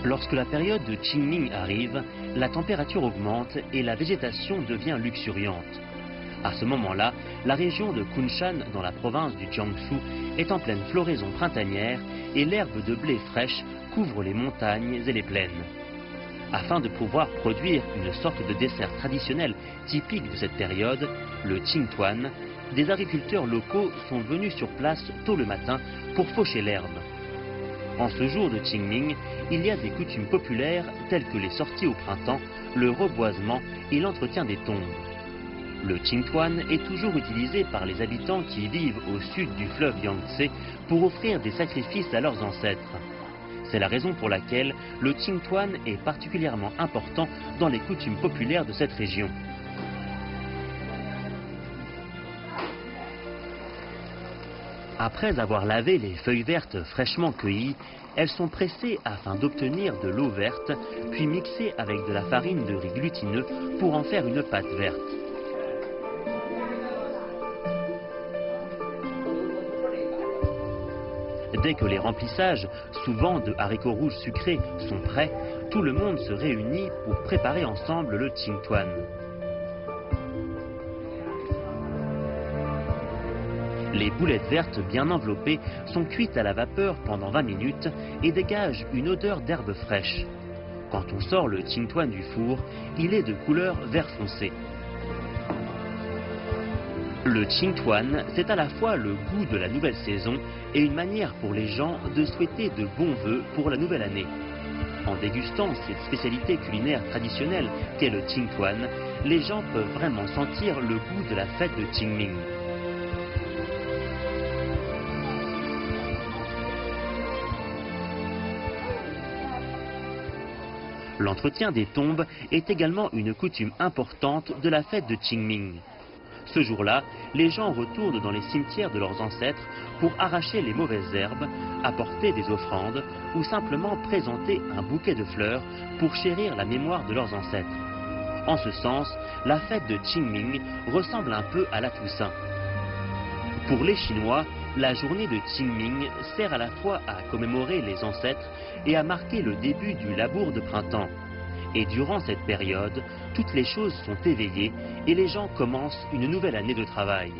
Lorsque la période de Qingming arrive, la température augmente et la végétation devient luxuriante. À ce moment-là, la région de Kunshan, dans la province du Jiangsu, est en pleine floraison printanière et l'herbe de blé fraîche couvre les montagnes et les plaines. Afin de pouvoir produire une sorte de dessert traditionnel typique de cette période, le Qingtuan, des agriculteurs locaux sont venus sur place tôt le matin pour faucher l'herbe. En ce jour de Qingming, il y a des coutumes populaires telles que les sorties au printemps, le reboisement et l'entretien des tombes. Le Qingtuan est toujours utilisé par les habitants qui vivent au sud du fleuve Yangtze pour offrir des sacrifices à leurs ancêtres. C'est la raison pour laquelle le Qingtuan est particulièrement important dans les coutumes populaires de cette région. Après avoir lavé les feuilles vertes fraîchement cueillies, elles sont pressées afin d'obtenir de l'eau verte, puis mixées avec de la farine de riz glutineux pour en faire une pâte verte. Dès que les remplissages, souvent de haricots rouges sucrés, sont prêts, tout le monde se réunit pour préparer ensemble le Qingtuan. Les boulettes vertes bien enveloppées sont cuites à la vapeur pendant 20 minutes et dégagent une odeur d'herbe fraîche. Quand on sort le Qingtuan du four, il est de couleur vert foncé. Le Qingtuan, c'est à la fois le goût de la nouvelle saison et une manière pour les gens de souhaiter de bons vœux pour la nouvelle année. En dégustant cette spécialité culinaire traditionnelle qu'est le Qingtuan, les gens peuvent vraiment sentir le goût de la fête de Qingming. L'entretien des tombes est également une coutume importante de la fête de Qingming. Ce jour-là, les gens retournent dans les cimetières de leurs ancêtres pour arracher les mauvaises herbes, apporter des offrandes ou simplement présenter un bouquet de fleurs pour chérir la mémoire de leurs ancêtres. En ce sens, la fête de Qingming ressemble un peu à la Toussaint. Pour les Chinois, la journée de Qingming sert à la fois à commémorer les ancêtres et à marquer le début du labour de printemps. Et durant cette période, toutes les choses sont éveillées et les gens commencent une nouvelle année de travail.